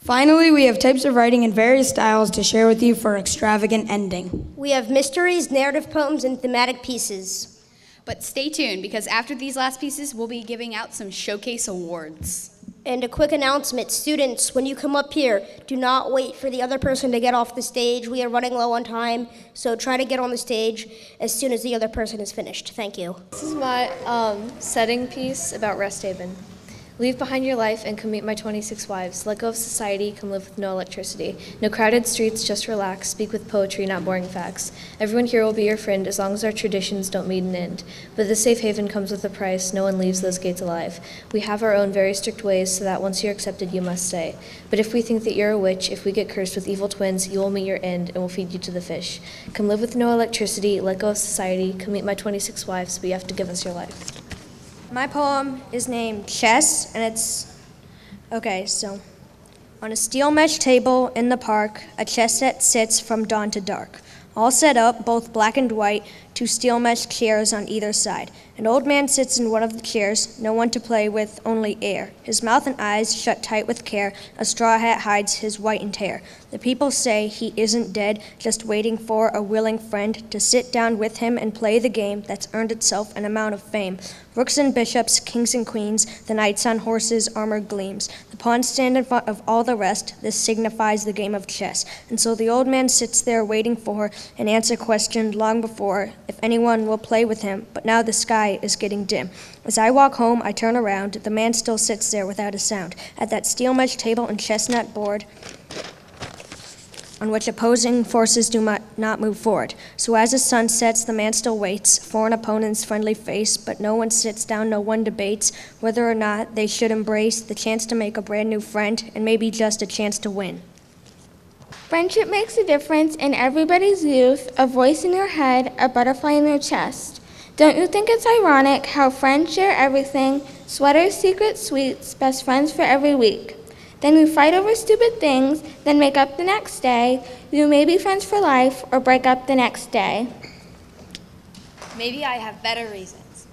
Finally, we have types of writing in various styles to share with you for extravagant ending. We have mysteries, narrative poems, and thematic pieces. But stay tuned, because after these last pieces, we'll be giving out some showcase awards. And a quick announcement, students, when you come up here, do not wait for the other person to get off the stage. We are running low on time, so try to get on the stage as soon as the other person is finished. Thank you. This is my setting piece about Rest Haven. Leave behind your life and come meet my 26 wives. Let go of society, come live with no electricity. No crowded streets, just relax. Speak with poetry, not boring facts. Everyone here will be your friend as long as our traditions don't meet an end. But this safe haven comes with a price. No one leaves those gates alive. We have our own very strict ways so that once you're accepted, you must stay. But if we think that you're a witch, if we get cursed with evil twins, you will meet your end and we'll feed you to the fish. Come live with no electricity, let go of society, come meet my 26 wives, but you have to give us your life. My poem is named Chess, and it's, okay, so. On a steel mesh table in the park, a chess set sits from dawn to dark. All set up, both black and white, 2 steel mesh chairs on either side. An old man sits in one of the chairs, no one to play with, only air. His mouth and eyes shut tight with care, a straw hat hides his whitened hair. The people say he isn't dead, just waiting for a willing friend to sit down with him and play the game that's earned itself an amount of fame. Rooks and bishops, kings and queens, the knights on horses, armor gleams. The pawns stand in front of all the rest, this signifies the game of chess. And so the old man sits there waiting for an answer questioned long before, if anyone will play with him, but now the sky is getting dim. As I walk home, I turn around, the man still sits there without a sound, at that steel mesh table and chestnut board on which opposing forces do not move forward. So as the sun sets, the man still waits for an opponent's friendly face, but no one sits down, no one debates whether or not they should embrace the chance to make a brand new friend and maybe just a chance to win. Friendship makes a difference in everybody's youth, a voice in your head, a butterfly in your chest. Don't you think it's ironic how friends share everything, sweaters, secret sweets, best friends for every week? Then we fight over stupid things, then make up the next day. You may be friends for life or break up the next day. Maybe I have better reasons.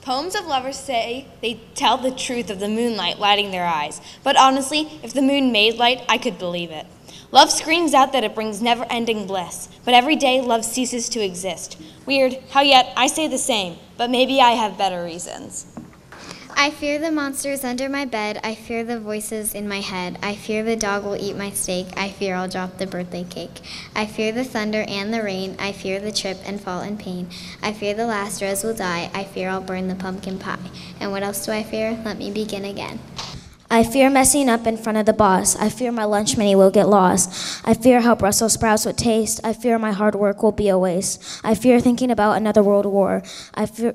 Poems of lovers say they tell the truth of the moonlight lighting their eyes. But honestly, if the moon made light, I could believe it. Love screams out that it brings never-ending bliss, but every day love ceases to exist. Weird, how yet I say the same, but maybe I have better reasons. I fear the monsters under my bed. I fear the voices in my head. I fear the dog will eat my steak. I fear I'll drop the birthday cake. I fear the thunder and the rain. I fear the trip and fall in pain. I fear the last rose will die. I fear I'll burn the pumpkin pie. And what else do I fear? Let me begin again. I fear messing up in front of the boss. I fear my lunch money will get lost. I fear how Brussels sprouts would taste. I fear my hard work will be a waste. I fear thinking about another world war. I fear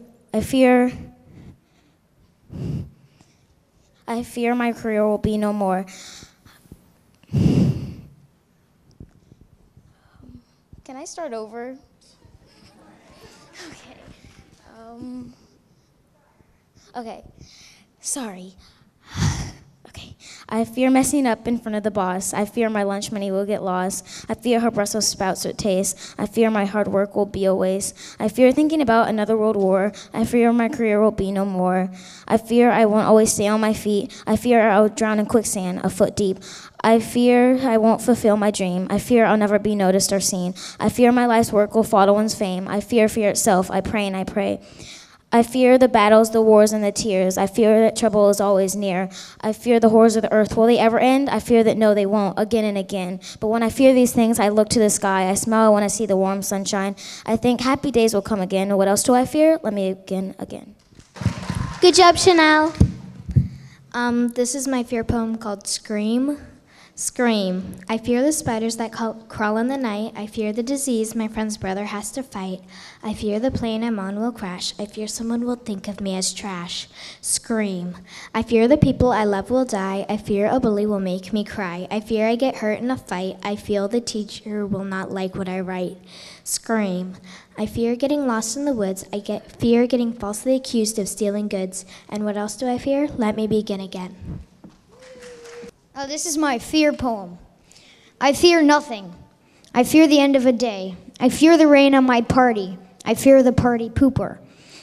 my career will be no more. Can I start over? Okay. Okay. Sorry. Okay. I fear messing up in front of the boss. I fear my lunch money will get lost. I fear how Brussels sprouts would taste. I fear my hard work will be a waste. I fear thinking about another world war. I fear my career will be no more. I fear I won't always stay on my feet. I fear I'll drown in quicksand, a foot deep. I fear I won't fulfill my dream. I fear I'll never be noticed or seen. I fear my life's work will follow one's fame. I fear fear itself. I pray and I pray. I fear the battles, the wars, and the tears. I fear that trouble is always near. I fear the horrors of the earth. Will they ever end? I fear that no, they won't, again and again. But when I fear these things, I look to the sky. I smile when I see the warm sunshine. I think happy days will come again. What else do I fear? Let me begin again. Good job, Chanel. This is my fear poem called Scream. Scream. I fear the spiders that crawl in the night. I fear the disease my friend's brother has to fight. I fear the plane I'm on will crash. I fear someone will think of me as trash. Scream. I fear the people I love will die. I fear a bully will make me cry. I fear I get hurt in a fight. I feel the teacher will not like what I write. Scream. I fear getting lost in the woods. I fear getting falsely accused of stealing goods. And what else do I fear? Let me begin again. This is my fear poem. I fear nothing. I fear the end of a day. I fear the rain on my party. I fear the party pooper.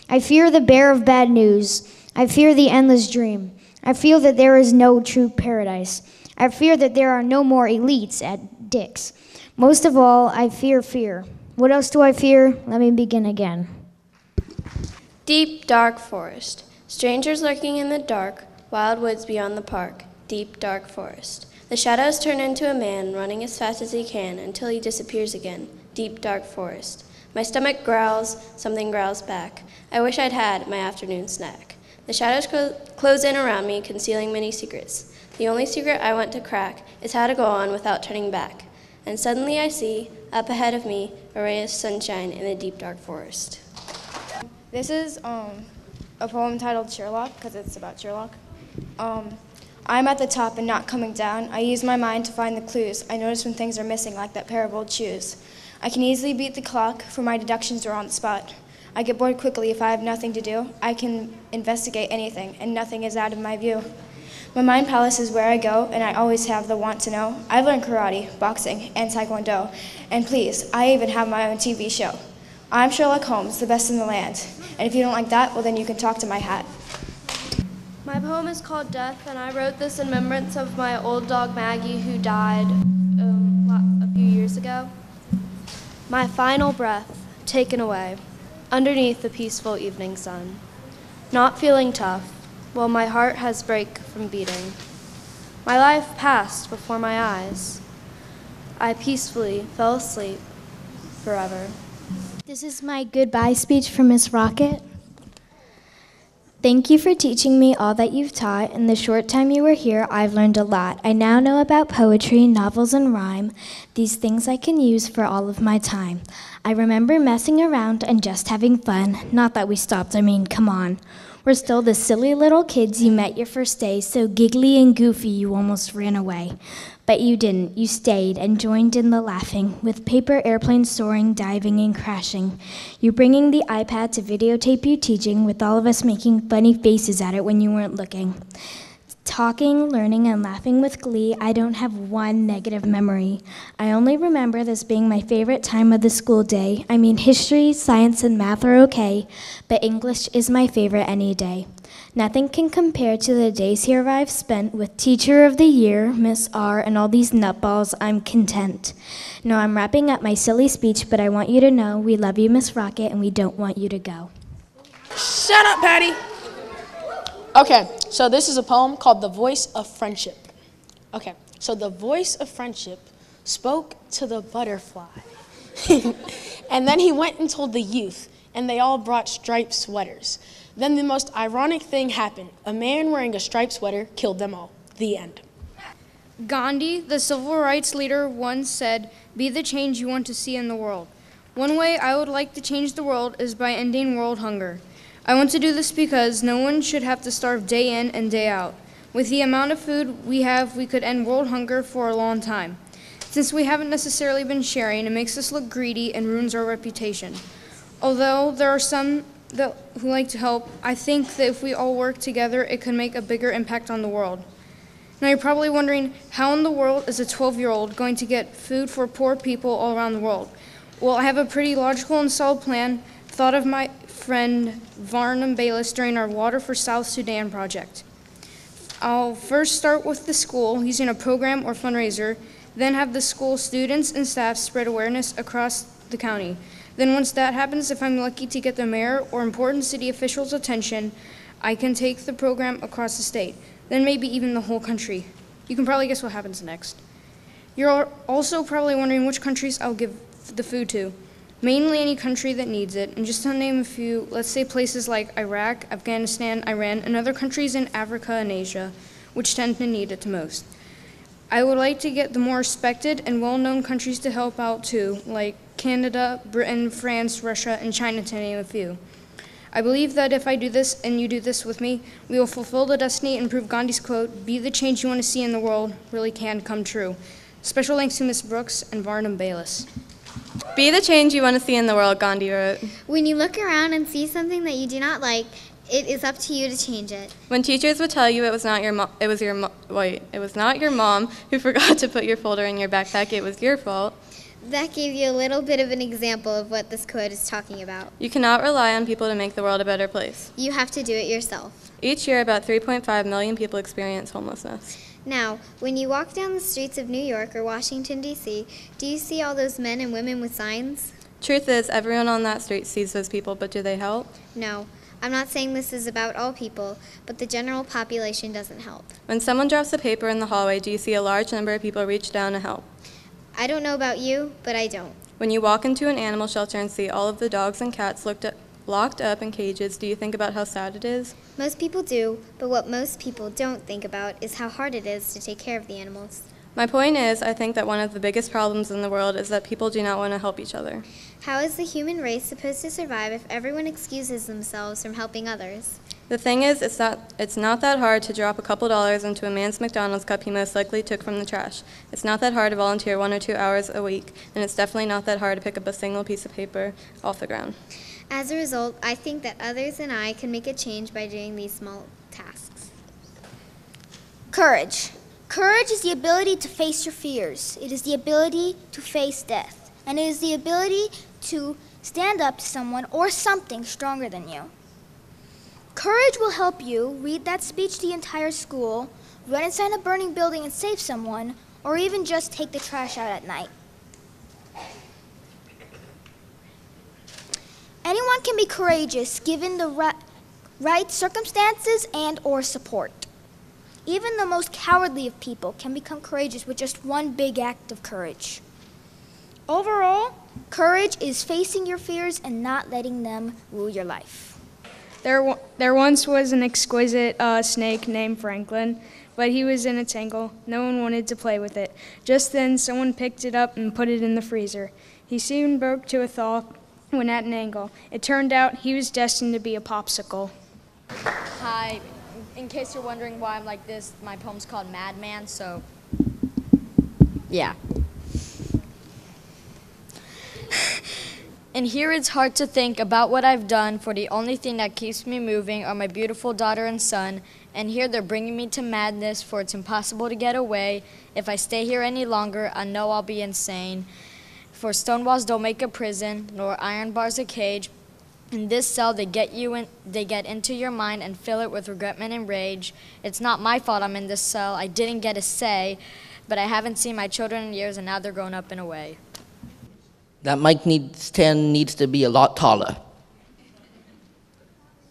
I fear the bear of bad news. I fear the endless dream. I feel that there is no true paradise. I fear that there are no more elites at Dick's. Most of all, I fear fear. What else do I fear? Let me begin again. Deep, dark forest. Strangers lurking in the dark, wild woods beyond the park. Deep, dark forest. The shadows turn into a man, running as fast as he can until he disappears again. Deep, dark forest. My stomach growls, something growls back. I wish I'd had my afternoon snack. The shadows close in around me, concealing many secrets. The only secret I want to crack is how to go on without turning back. And suddenly I see, up ahead of me, a ray of sunshine in the deep, dark forest. This is a poem titled Sherlock, because it's about Sherlock. I'm at the top and not coming down. I use my mind to find the clues. I notice when things are missing, like that pair of old shoes. I can easily beat the clock, for my deductions are on the spot. I get bored quickly if I have nothing to do. I can investigate anything, and nothing is out of my view. My mind palace is where I go, and I always have the want to know. I've learned karate, boxing, and taekwondo. And please, I even have my own TV show. I'm Sherlock Holmes, the best in the land. And if you don't like that, well then you can talk to my hat. My poem is called Death, and I wrote this in remembrance of my old dog Maggie, who died a few years ago. My final breath, taken away, underneath the peaceful evening sun. Not feeling tough, while my heart has break from beating. My life passed before my eyes. I peacefully fell asleep forever. This is my goodbye speech for Miss Rocket. Thank you for teaching me all that you've taught. In the short time you were here, I've learned a lot. I now know about poetry, novels, and rhyme, these things I can use for all of my time. I remember messing around and just having fun. Not that we stopped, I mean, come on. We're still the silly little kids you met your first day, so giggly and goofy you almost ran away. But you didn't. You stayed and joined in the laughing, with paper airplanes soaring, diving, and crashing. You bringing the iPad to videotape you teaching, with all of us making funny faces at it when you weren't looking. Talking, learning, and laughing with glee, I don't have one negative memory. I only remember this being my favorite time of the school day. I mean, history, science, and math are okay, but English is my favorite any day. Nothing can compare to the days here I've spent with Teacher of the Year, Miss R, and all these nutballs. I'm content. No, I'm wrapping up my silly speech, but I want you to know we love you, Miss Rocket, and we don't want you to go. Shut up, Patty! Okay, so this is a poem called The Voice of Friendship. Okay, so the voice of friendship spoke to the butterfly. And then he went and told the youth, and they all brought striped sweaters. Then the most ironic thing happened. A man wearing a striped sweater killed them all. The end. Gandhi, the civil rights leader, once said, "Be the change you want to see in the world." One way I would like to change the world is by ending world hunger. I want to do this because no one should have to starve day in and day out. With the amount of food we have, we could end world hunger for a long time. Since we haven't necessarily been sharing, it makes us look greedy and ruins our reputation. Although there are some who like to help, I think that if we all work together, it could make a bigger impact on the world. Now you're probably wondering, how in the world is a 12-year-old going to get food for poor people all around the world? Well, I have a pretty logical and solid plan, thought of my friend Varnum Bayless during our Water for South Sudan project. I'll first start with the school using a program or fundraiser, then have the school students and staff spread awareness across the county. Then once that happens, if I'm lucky to get the mayor or important city officials' attention, I can take the program across the state, then maybe even the whole country. You can probably guess what happens next. You're also probably wondering which countries I'll give the food to. Mainly any country that needs it, and just to name a few, let's say places like Iraq, Afghanistan, Iran, and other countries in Africa and Asia, which tend to need it the most. I would like to get the more respected and well-known countries to help out too, like Canada, Britain, France, Russia, and China, to name a few. I believe that if I do this and you do this with me, we will fulfill the destiny and prove Gandhi's quote, "Be the change you want to see in the world," really can come true. Special thanks to Ms. Brooks and Varnum Bayless. Be the change you want to see in the world, Gandhi wrote. When you look around and see something that you do not like, it is up to you to change it. When teachers would tell you it was not your mom who forgot to put your folder in your backpack, it was your fault. That gave you a little bit of an example of what this quote is talking about. You cannot rely on people to make the world a better place. You have to do it yourself. Each year, about 3.5 million people experience homelessness. Now, when you walk down the streets of New York or Washington, D.C., do you see all those men and women with signs? Truth is, everyone on that street sees those people, but do they help? No. I'm not saying this is about all people, but the general population doesn't help. When someone drops a paper in the hallway, do you see a large number of people reach down to help? I don't know about you, but I don't. When you walk into an animal shelter and see all of the dogs and cats locked up in cages, do you think about how sad it is? Most people do, but what most people don't think about is how hard it is to take care of the animals. My point is, I think that one of the biggest problems in the world is that people do not want to help each other. How is the human race supposed to survive if everyone excuses themselves from helping others? The thing is, it's not that hard to drop a couple dollars into a man's McDonald's cup he most likely took from the trash. It's not that hard to volunteer 1 or 2 hours a week, and it's definitely not that hard to pick up a single piece of paper off the ground. As a result, I think that others and I can make a change by doing these small tasks. Courage. Courage is the ability to face your fears. It is the ability to face death. And it is the ability to stand up to someone or something stronger than you. Courage will help you read that speech to the entire school, run inside a burning building and save someone, or even just take the trash out at night. Anyone can be courageous given the right circumstances and or support. Even the most cowardly of people can become courageous with just one big act of courage. Overall, courage is facing your fears and not letting them rule your life. There once was an exquisite snake named Franklin, but he was in a tangle. No one wanted to play with it. Just then, someone picked it up and put it in the freezer. He soon broke to a thaw when at an angle. It turned out he was destined to be a popsicle. Hi. In case you're wondering why I'm like this, my poem's called Madman, so yeah. And here it's hard to think about what I've done, for the only thing that keeps me moving are my beautiful daughter and son, and here they're bringing me to madness, for it's impossible to get away. If I stay here any longer, I know I'll be insane. For stone walls don't make a prison, nor iron bars a cage. In this cell, they get into your mind and fill it with regretment and rage. It's not my fault I'm in this cell. I didn't get a say, but I haven't seen my children in years, and now they're grown up and away. That mic stand needs to be a lot taller.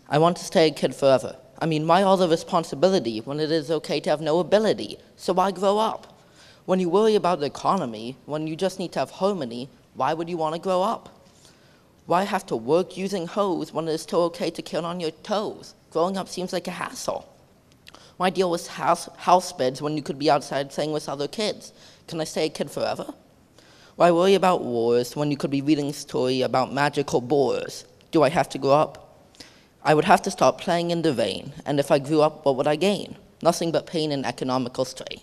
I want to stay a kid forever. I mean, why all the responsibility when it is okay to have no ability? So why grow up? When you worry about the economy, when you just need to have harmony, why would you want to grow up? Why have to work using hose when it is still okay to kill on your toes? Growing up seems like a hassle. Why deal with house beds when you could be outside playing with other kids? Can I stay a kid forever? Why worry about wars when you could be reading a story about magical boars? Do I have to grow up? I would have to stop playing in the rain, and if I grew up, what would I gain? Nothing but pain and economical strain.